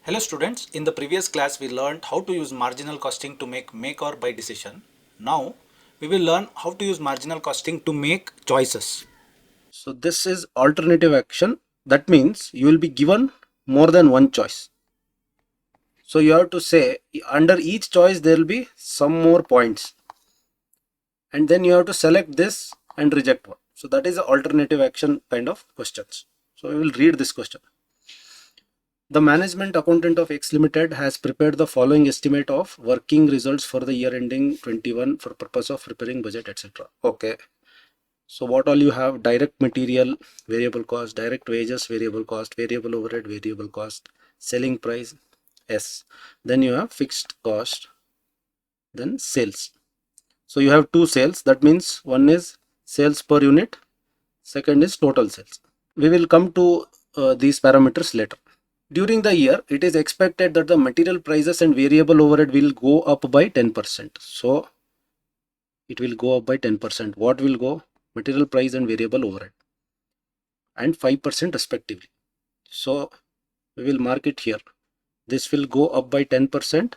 Hello students, in the previous class we learned how to use marginal costing to make or buy decision. Now we will learn how to use marginal costing to make choices. So this is alternative action. That means you will be given more than one choice. So you have to say under each choice there will be some more points. And then you have to select this and reject one. So that is an alternative action kind of questions. So we will read this question. The management accountant of X Limited has prepared the following estimate of working results for the year ending 21 for purpose of preparing budget, etc. Okay. So what all you have: direct material, variable cost, direct wages, variable cost, variable overhead, variable cost, selling price, S. Then you have fixed cost, then sales. So you have two sales. That means one is sales per unit, second is total sales. We will come to these parameters later. During the year, it is expected that the material prices and variable overhead will go up by 10%. So it will go up by 10%. What will go? Material price and variable overhead, and 5% respectively. So we will mark it here. This will go up by 10%.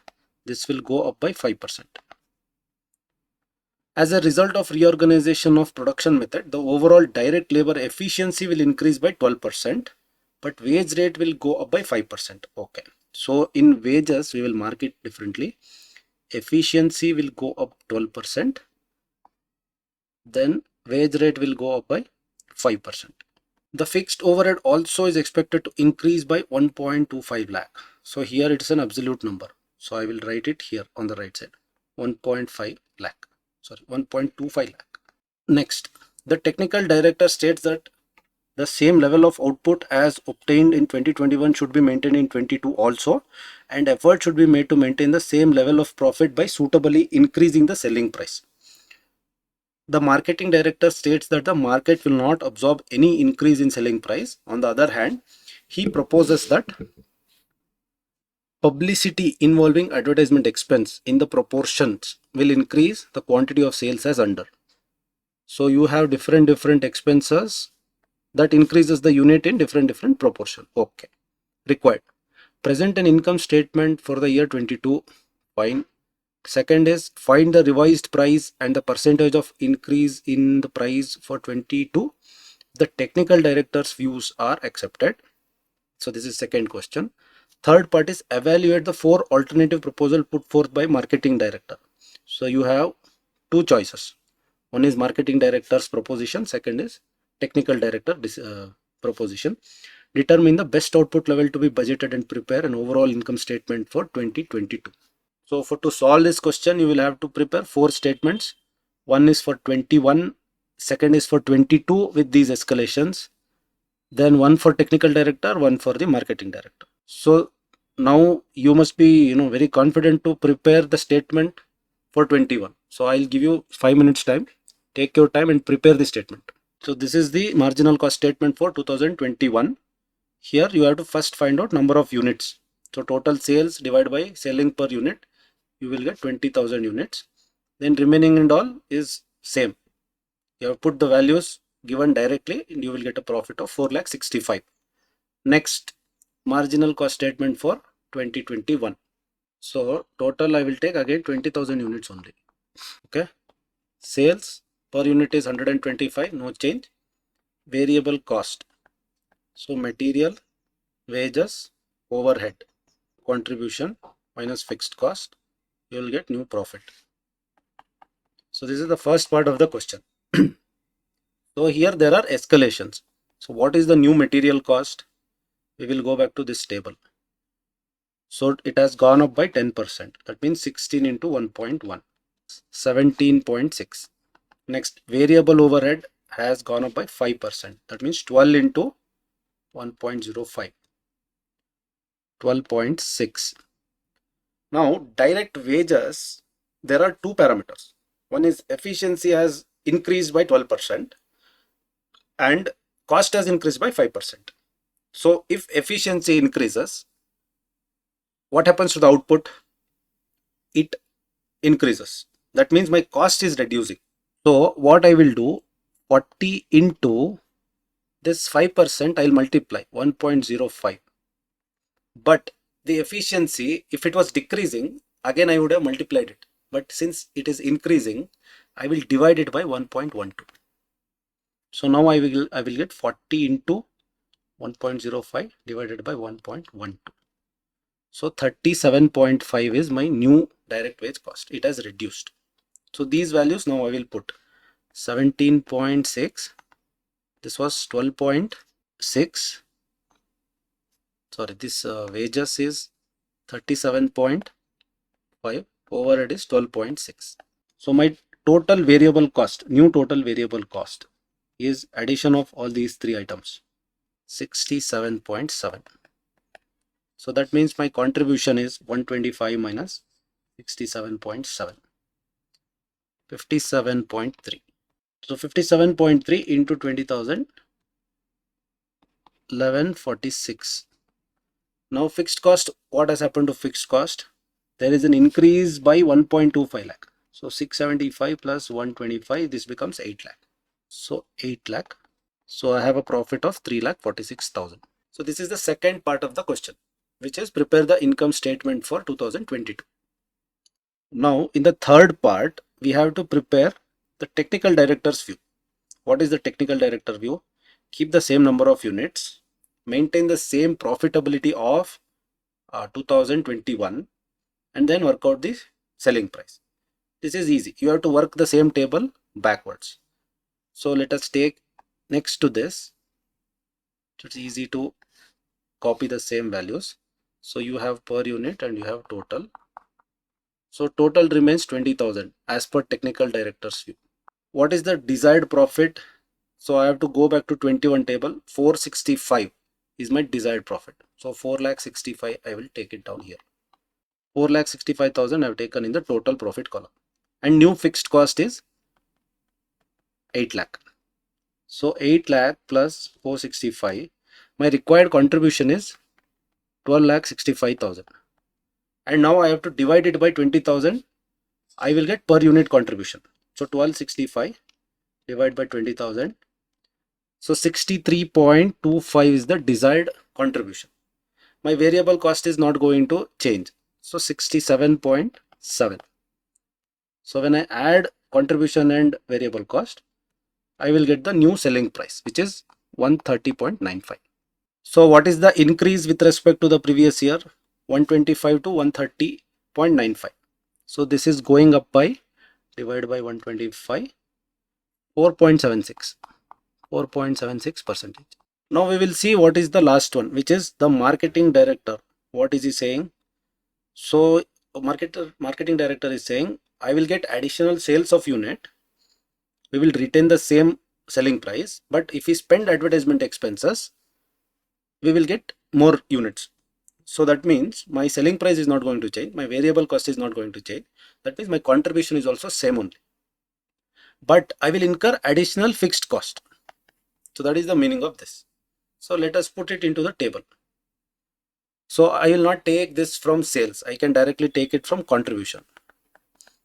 This will go up by 5%. As a result of reorganization of production method, the overall direct labor efficiency will increase by 12%, but wage rate will go up by 5%. Okay. So in wages, we will mark it differently. Efficiency will go up 12%. Then wage rate will go up by 5%. The fixed overhead also is expected to increase by 1.25 lakh. So here it is an absolute number. So I will write it here on the right side. 1.5 lakh. Sorry, 1.25 lakh. Next, the technical director states that the same level of output as obtained in 2021 should be maintained in 22 also, and effort should be made to maintain the same level of profit by suitably increasing the selling price. The marketing director states that the market will not absorb any increase in selling price. On the other hand, he proposes that publicity involving advertisement expense in the proportions will increase the quantity of sales as under. So you have different expenses that increases the unit in different proportion. Okay. Required. Present an income statement for the year 22. Fine. Second is find the revised price and the percentage of increase in the price for 22. The technical director's views are accepted. So this is second question. Third part is evaluate the 4 alternative proposal put forth by marketing director. So you have two choices. One is marketing director's proposition. Second is technical director proposition. Determine the best output level to be budgeted and prepare an overall income statement for 2022. So to solve this question, you will have to prepare 4 statements. One is for 21, second is for 22 with these escalations, then one for technical director, one for the marketing director. So now you must be very confident to prepare the statement for 21. So I'll give you 5 minutes time. Take your time and prepare the statement. So this is the marginal cost statement for 2021. Here you have to first find out number of units. So total sales divided by selling per unit, you will get 20,000 units. Then remaining and all is same. You have put the values given directly and you will get a profit of 4,65,000. Next, marginal cost statement for 2021. So total I will take again 20,000 units only. Okay. Sales per unit is 125, no change. Variable cost. So material, wages, overhead, contribution minus fixed cost, you will get new profit. So this is the first part of the question. So here there are escalations. So what is the new material cost? We will go back to this table. So it has gone up by 10%. That means 16 into 1.1, 17.6. Next, variable overhead has gone up by 5%. That means 12 into 1.05, 12.6. Now direct wages, there are two parameters. One is efficiency has increased by 12% and cost has increased by 5%. So if efficiency increases, what happens to the output? It increases. That means my cost is reducing. So what I will do, 40 into this 5%, I'll multiply 1.05. But the efficiency, if it was decreasing, again I would have multiplied it. But since it is increasing, I will divide it by 1.12. So now I will get 40 into 1.05 divided by 1.12. So 37.5 is my new direct wage cost. It has reduced. So these values now I will put 17.6. This was 12.6. Sorry, this wages is 37.5. Overhead is 12.6. So my total variable cost, new total variable cost is addition of all these three items, 67.7. So that means my contribution is 125 minus 67.7, 57.3. So 57.3 into 20,000, 1146. Now fixed cost, what has happened to fixed cost? There is an increase by 1.25 lakh. So 675 plus 125, this becomes 8 lakh. So 8 lakh. So I have a profit of 3,46,000. So this is the second part of the question, which is prepare the income statement for 2022. Now in the third part, we have to prepare the technical director's view. What is the technical director view? Keep the same number of units, maintain the same profitability of 2021, and then work out the selling price. This is easy. You have to work the same table backwards. So let us take next to this. It's easy to copy the same values. So you have per unit and you have total. So total remains 20,000 as per technical director's view. What is the desired profit? So I have to go back to 21 table. 465 is my desired profit. So 4,65,000 I will take it down here. 4,65,000 I have taken in the total profit column. And new fixed cost is 8 lakh. So 8 lakh plus 465. My required contribution is 12,65,000. And now I have to divide it by 20,000. I will get per unit contribution. So 1265 divided by 20,000. So 63.25 is the desired contribution. My variable cost is not going to change. So 67.7. So when I add contribution and variable cost, I will get the new selling price, which is 130.95. So what is the increase with respect to the previous year? 125 to 130.95. So this is going up by, divided by 125, 4.76, 4.76 percentage. Now we will see what is the last one, which is the marketing director. What is he saying? So marketing director is saying, I will get additional sales of unit. We will retain the same selling price, but if we spend advertisement expenses, we will get more units. So that means my selling price is not going to change. My variable cost is not going to change. That means my contribution is also same only. But I will incur additional fixed cost. So that is the meaning of this. So let us put it into the table. So I will not take this from sales. I can directly take it from contribution.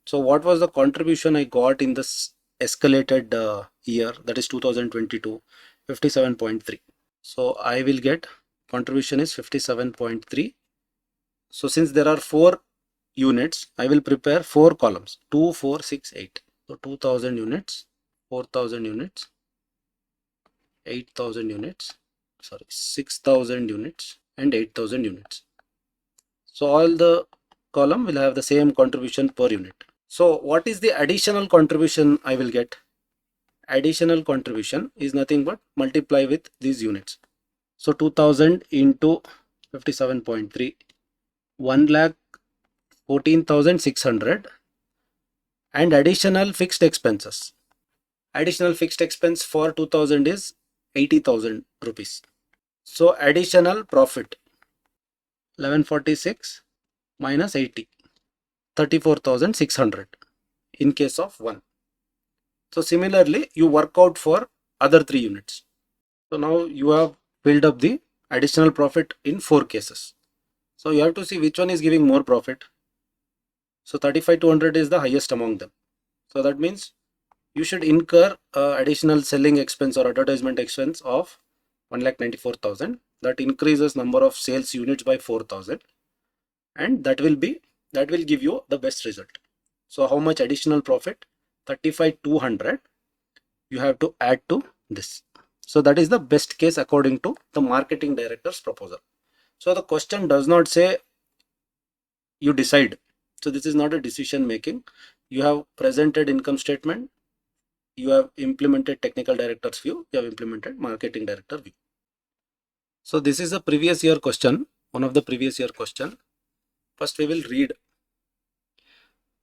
So what was the contribution I got in this escalated year, that is 2022? 57.3. So I will get contribution is 57.3. So since there are 4 units, I will prepare 4 columns, 2, 4, 6, 8. So 2000 units, 4000 units, 8000 units, sorry, 6000 units and 8000 units. So all the column will have the same contribution per unit. So what is the additional contribution I will get? Additional contribution is nothing but multiply with these units. So 2000 into 57.3, 1,14,600, and additional fixed expenses. Additional fixed expense for 2000 is 80,000 rupees. So additional profit 1146 minus 80, 34,600 in case of 1. So similarly, you work out for other 3 units. So now you have filled up the additional profit in 4 cases. So you have to see which one is giving more profit. So 35,200 is the highest among them. So that means you should incur additional selling expense or advertisement expense of 1,94,000. That increases number of sales units by 4,000. and that will give you the best result. So how much additional profit? 35,200 you have to add to this. So that is the best case according to the marketing director's proposal. So the question does not say you decide. So this is not a decision making. You have presented income statement, you have implemented technical director's view, you have implemented marketing director view. So this is a previous year question, one of the previous year question. First we will read.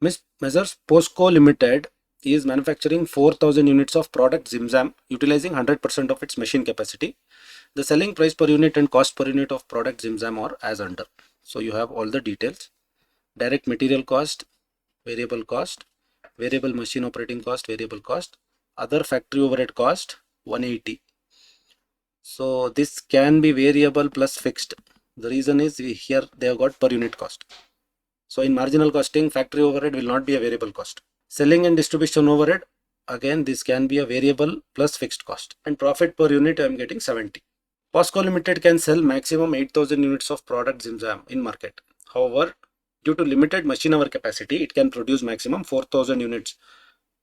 Messrs Posco Limited is manufacturing 4,000 units of product Zimzam utilizing 100% of its machine capacity. The selling price per unit and cost per unit of product Zimzam are as under. So you have all the details. Direct material cost, variable machine operating cost, variable cost, other factory overhead cost 180. So this can be variable plus fixed. The reason is here they have got per unit cost. So in marginal costing, factory overhead will not be a variable cost. Selling and distribution overhead, again this can be a variable plus fixed cost. And profit per unit I am getting 70. Posco Limited can sell maximum 8,000 units of product Zimzam in market. However, due to limited machine hour capacity, it can produce maximum 4,000 units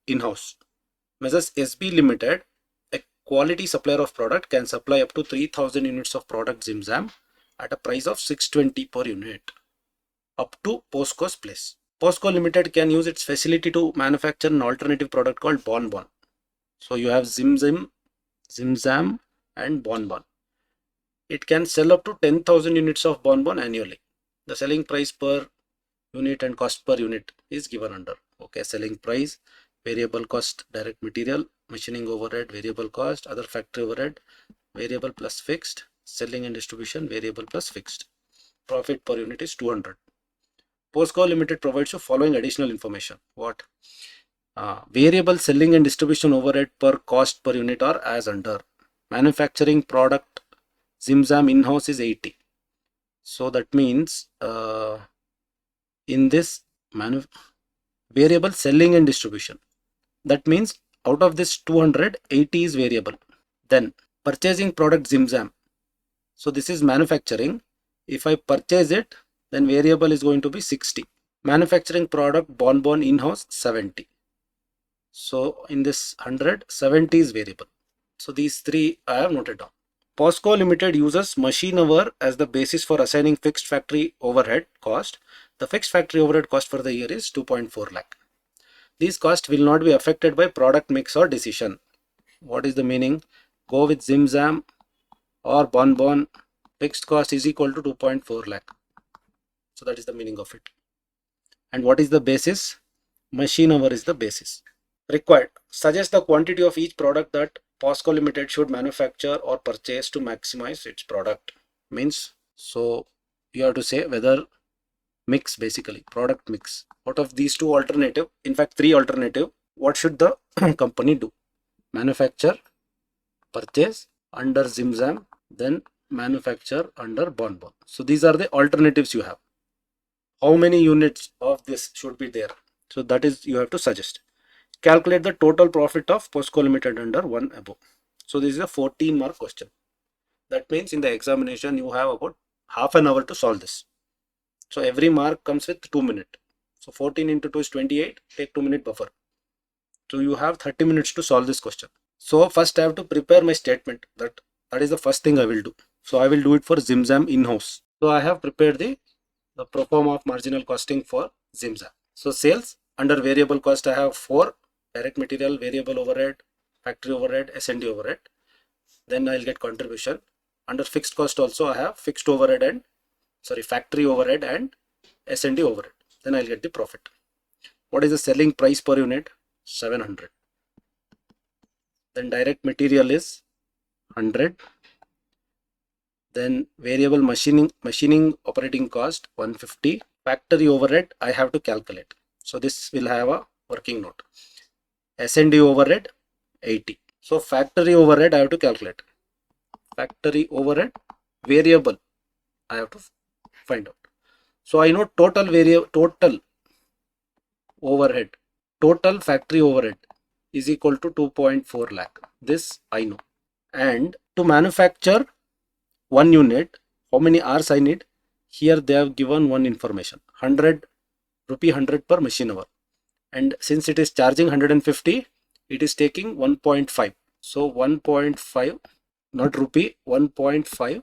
in-house. Messrs SB Limited, a quality supplier of product, can supply up to 3,000 units of product Zimzam at a price of 620 per unit up to Posco's place. Posco Limited can use its facility to manufacture an alternative product called Bonbon. So you have Zimzam and Bonbon. It can sell up to 10,000 units of Bonbon annually. The selling price per unit and cost per unit is given under. Okay, selling price, variable cost, direct material, machining overhead, variable cost, other factory overhead, variable plus fixed, selling and distribution, variable plus fixed. Profit per unit is 200. Posco Limited provides you following additional information. What? Variable selling and distribution overhead per cost per unit are as under. Manufacturing product Zimzam in-house is 80. So that means in this variable selling and distribution, that means out of this 200, 80 is variable. Then purchasing product Zimzam. So this is manufacturing. If I purchase it, then variable is going to be 60. Manufacturing product Bonbon in-house 70. So in this 100, 70 is variable. So these three I have noted down. Posco Limited uses machine hour as the basis for assigning fixed factory overhead cost. The fixed factory overhead cost for the year is 2.4 lakh. These costs will not be affected by product mix or decision. What is the meaning? Go with Zimzam or Bonbon. Fixed cost is equal to 2.4 lakh. So that is the meaning of it. And what is the basis? Machine hour is the basis. Required. Suggest the quantity of each product that Posco Limited should manufacture or purchase to maximize its product. Means, so you have to say whether mix, basically product mix. Out of these two alternative, in fact 3 alternative, what should the company do? Manufacture, purchase under Zimzam, then manufacture under Bonbon. So these are the alternatives you have. How many units of this should be there? So that is you have to suggest. Calculate the total profit of Posco Limited under one above. So this is a 14 mark question. That means in the examination you have about half an hour to solve this. So every mark comes with 2 minutes. So 14 into 2 is 28. Take 2 minute buffer. So you have 30 minutes to solve this question. So first I have to prepare my statement. That is the first thing I will do. So I will do it for Zimzam in-house. So I have prepared the pro forma of marginal costing for Zimzam. So sales under variable cost I have 4. Direct material, variable overhead, factory overhead, S&D overhead. Then I'll get contribution. Under fixed cost also I have fixed overhead and factory overhead and S&D overhead. Then I'll get the profit. What is the selling price per unit? 700. Then direct material is 100. Then variable machining operating cost 150. Factory overhead I have to calculate. So this will have a working note. S&D overhead 80. So factory overhead I have to calculate. Factory overhead variable I have to find out. So I know total overhead, total factory overhead is equal to 2.4 lakh. This I know. And to manufacture 1 unit, how many hours I need? here they have given one information, 100 rupee 100 per machine hour, and since it is charging 150, it is taking 1.5. So 1.5, not rupee, 1.5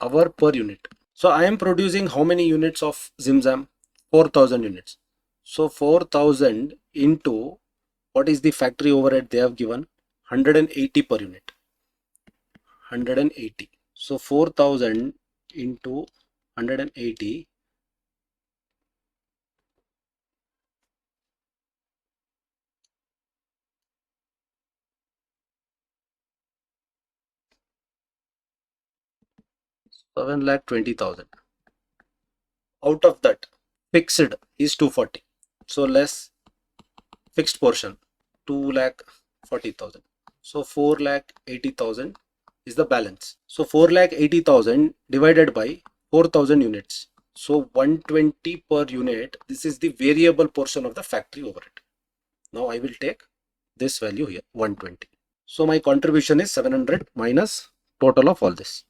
hour per unit. So I am producing how many units of Zimzam? 4000 units. So 4000 into what is the factory overhead they have given? 180 per unit. 180. So 4000 into 180, 7,20,000. Out of that, fixed is 240. So less fixed portion, 2,40,000. So 4,80,000 is the balance. So 4,80,000 divided by 4,000 units. So 120 per unit. This is the variable portion of the factory overhead. Now I will take this value here, 120. So my contribution is 700 minus total of all this.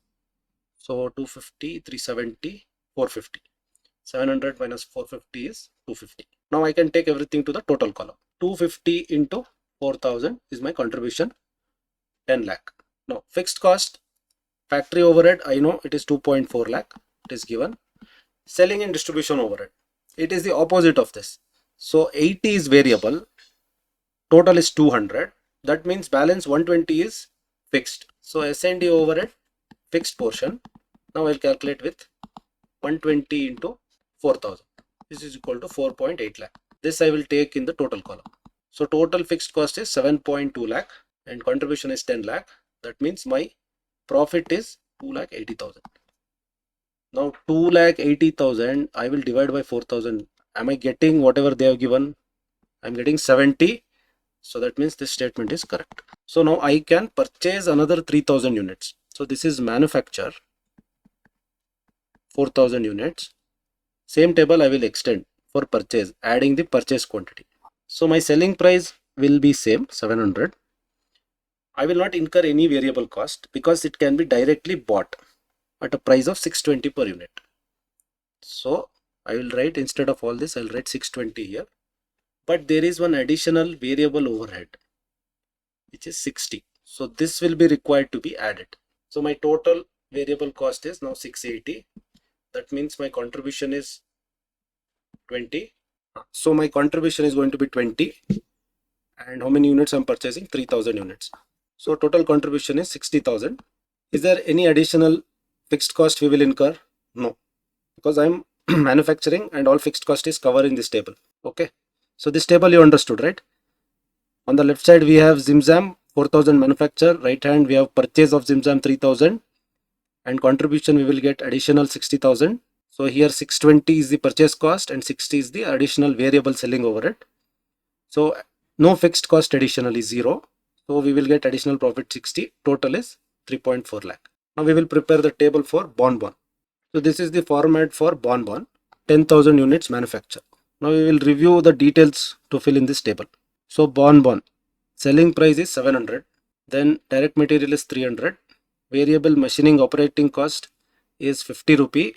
So 250, 370, 450. 700 minus 450 is 250. Now I can take everything to the total column. 250 into 4000 is my contribution, 10 lakh. Now fixed cost, factory overhead, I know it is 2.4 lakh. It is given. Selling and distribution overhead, it is the opposite of this. So 80 is variable, total is 200. That means balance 120 is fixed. So S&D overhead, fixed portion. Now I'll calculate with 120 into 4000. This is equal to 4.8 lakh. This I will take in the total column. So total fixed cost is 7.2 lakh and contribution is 10 lakh. That means my profit is 2,80,000. Now 2,80,000 I will divide by 4,000. Am I getting whatever they have given? I'm getting 70. So that means this statement is correct. So now I can purchase another 3,000 units. So this is manufacture 4,000 units. Same table I will extend for purchase, adding the purchase quantity. So my selling price will be same, 700. I will not incur any variable cost because it can be directly bought at a price of 620 per unit. So I will write, instead of all this, I'll write 620 here. But there is one additional variable overhead, which is 60. So this will be required to be added. So my total variable cost is now 680. That means my contribution is 20. So my contribution is going to be 20. And how many units I'm purchasing? 3,000 units. So total contribution is 60,000. Is there any additional fixed cost we will incur? No, because I'm manufacturing and all fixed cost is covered in this table. Okay. So this table you understood, right? On the left side we have Zimzam 4,000 manufacture. Right hand we have purchase of Zimzam 3,000 and contribution we will get additional 60,000. So here 620 is the purchase cost and 60 is the additional variable selling overhead. So no fixed cost additional is 0. So we will get additional profit 60. Total is 3.4 lakh. Now we will prepare the table for Bonbon. So this is the format for Bonbon. 10,000 units manufacture. Now we will review the details to fill in this table. So Bonbon, selling price is 700. Then direct material is 300. Variable machining operating cost is 50 rupee.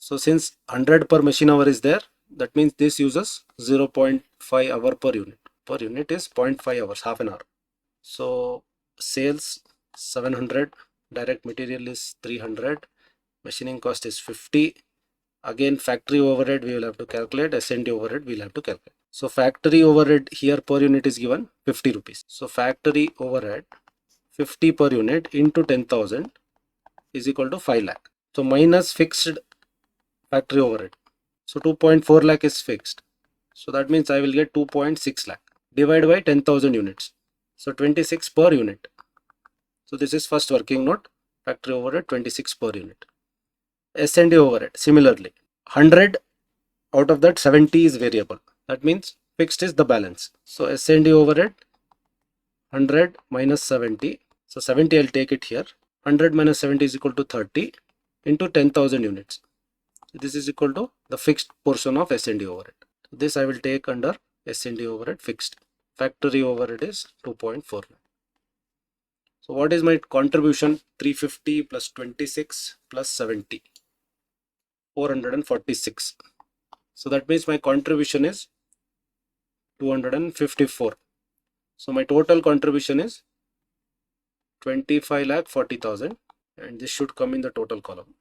So since 100 per machine hour is there, that means this uses 0.5 hour per unit. Per unit is 0.5 hours, half an hour. So sales 700, direct material is 300, machining cost is 50. Again factory overhead we will have to calculate, S&D overhead we will have to calculate. So factory overhead here per unit is given 50 rupees. So factory overhead 50 per unit into 10,000 is equal to 5 lakh. So minus fixed factory overhead. So 2.4 lakh is fixed. So that means I will get 2.6 lakh. Divide by 10,000 units. So 26 per unit. So this is first working note. Factory overhead 26 per unit. S&D overhead similarly 100, out of that 70 is variable. That means fixed is the balance. So S&D overhead 100 minus 70. So 70 I'll take it here. 100 minus 70 is equal to 30 into 10,000 units. This is equal to the fixed portion of S&D overhead. This I will take under S&D overhead fixed. Factory overhead is 2.4. So what is my contribution? 350 plus 26 plus 70, 446. So that means my contribution is 254. So my total contribution is 25,40,000, and this should come in the total column.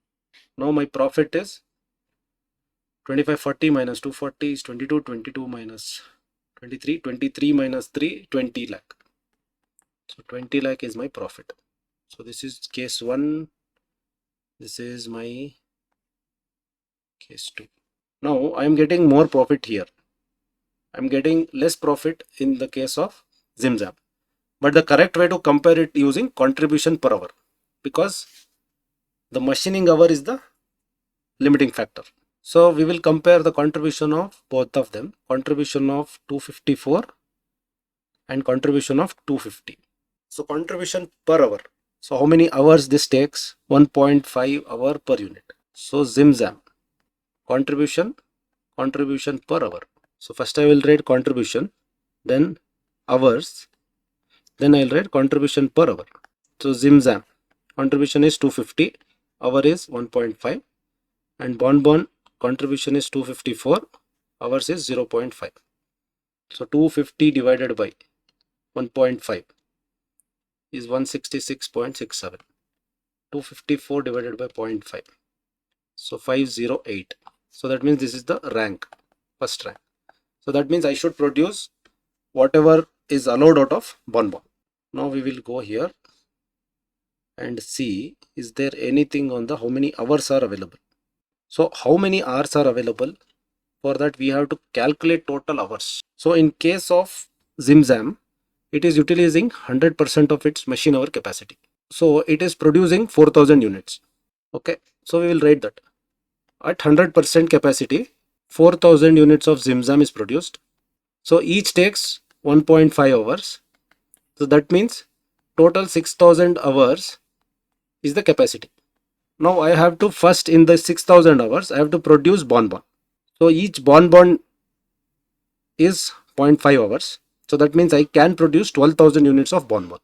Now my profit is 2540 minus 240 is 22, 22 minus 23, 23 minus 3, 20 lakh. So 20 lakh is my profit. So this is case 1. This is my case 2. Now I am getting more profit here. I am getting less profit in the case of ZimZam. But the correct way to compare it using contribution per hour, because the machining hour is the limiting factor. So we will compare the contribution of both of them, contribution of 254 and contribution of 250. So contribution per hour. So how many hours this takes? 1.5 hour per unit. So ZimZam, contribution per hour. So first I will write contribution, then hours, then I'll write contribution per hour. So ZimZam, contribution is 250, hour is 1.5, and Bonbon contribution is 254, hours is 0.5. So 250 divided by 1.5 is 166.67. 254 divided by 0.5. So 508. So that means this is the rank, first rank. So that means I should produce whatever is allowed out of Bonbon. Now we will go here and see, is there anything on the how many hours are available. So how many hours are available? For that we have to calculate total hours. So in case of ZimZam, it is utilizing 100% of its machine hour capacity. So it is producing 4000 units. Okay, so we will write that at 100% capacity 4000 units of ZimZam is produced. So each takes 1.5 hours. So that means total 6000 hours is the capacity. Now I have to first, in the 6000 hours, I have to produce Bonbon. So each Bonbon is 0.5 hours. So that means I can produce 12,000 units of Bonbon.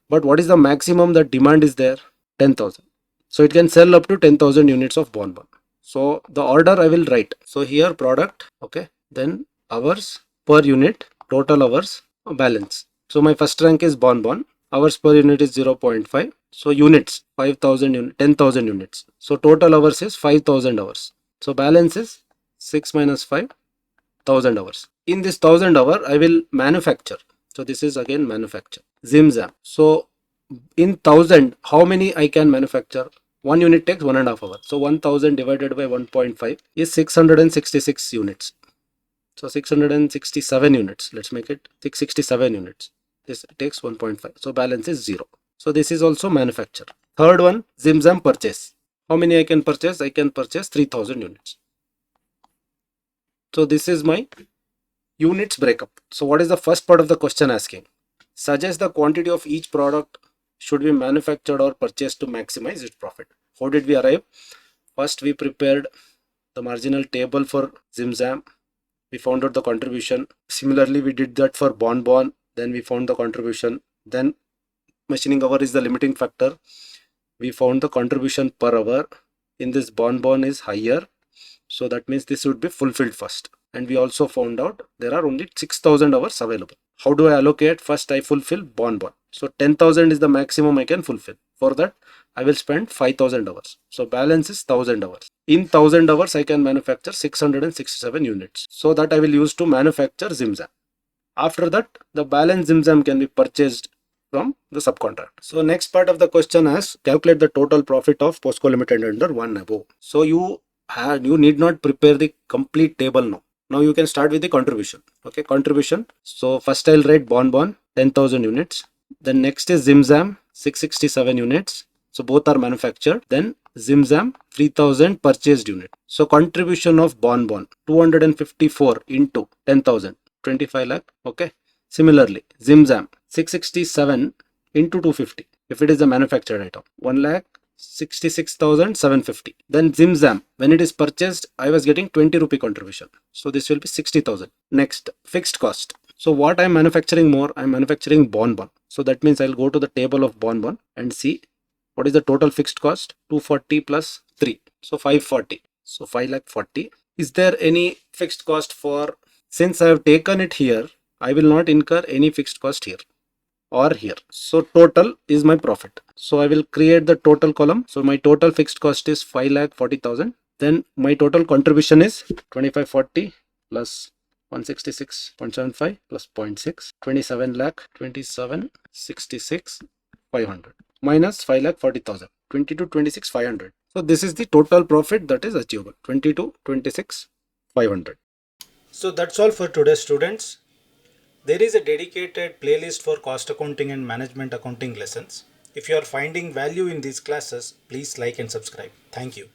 But what is the maximum that demand is there? 10,000. So it can sell up to 10,000 units of Bonbon. So the order I will write. So here product, okay, then hours per unit, total hours, balance. So my first rank is Bonbon. Hours per unit is 0.5. So units, 5,000 units, 10,000 units. So total hours is 5,000 hours. So balance is 6 minus 5, 1000 hours. In this 1000 hour, I will manufacture. So this is again manufacture. ZimZam. So in 1000, how many I can manufacture? One unit takes 1.5 hours. So 1000 divided by 1.5 is 666 units. So 667 units. Let's make it 667 units. This takes 1.5. So balance is 0. So this is also manufacture. Third one, ZimZam purchase. How many I can purchase? I can purchase 3000 units. So this is my units breakup. So what is the first part of the question asking? Suggest the quantity of each product should be manufactured or purchased to maximize its profit. How did we arrive? First we prepared the marginal table for ZimZam. We found out the contribution. Similarly, we did that for Bonbon. Then we found the contribution. Then machining hour is the limiting factor. We found the contribution per hour. In this Bonbon is higher. So that means this would be fulfilled first. And we also found out there are only 6000 hours available. How do I allocate? First I fulfill Bonbon. So 10,000 is the maximum I can fulfill. For that I will spend 5,000 hours. So balance is 1000 hours. In 1000 hours I can manufacture 667 units. So that I will use to manufacture ZimZam. After that the balance ZimZam can be purchased from the subcontract. So next part of the question is calculate the total profit of POSCO Limited under 1 above. So you need not prepare the complete table now. Now you can start with the contribution. Okay, contribution. So first I'll write Bonbon 10,000 units. Then next is ZimZam 667 units. So both are manufactured. Then ZimZam 3000 purchased unit. So contribution of Bonbon 254 into 10,000, 25 lakh. Okay. Similarly, ZimZam 667 into 250. If it is a manufactured item, 1 lakh 66,750. Then ZimZam, when it is purchased, I was getting 20 rupee contribution. So this will be 60,000. Next, fixed cost. So what I am manufacturing more, I am manufacturing Bonbon. So that means I'll go to the table of bond 1 and see what is the total fixed cost. 240 plus 3. So 540. So 5,40,000. Is there any fixed cost for, since I have taken it here, I will not incur any fixed cost here or here. So total is my profit. So I will create the total column. So my total fixed cost is 5,40,000. Then my total contribution is 2540 plus 166.75 plus 0.6, 27 lakh, 2766 500 minus 5,40,000, 22 26 500. So this is the total profit that is achievable, 22 26 500. So that's all for today, students. There is a dedicated playlist for cost accounting and management accounting lessons. If you are finding value in these classes, please like and subscribe. Thank you.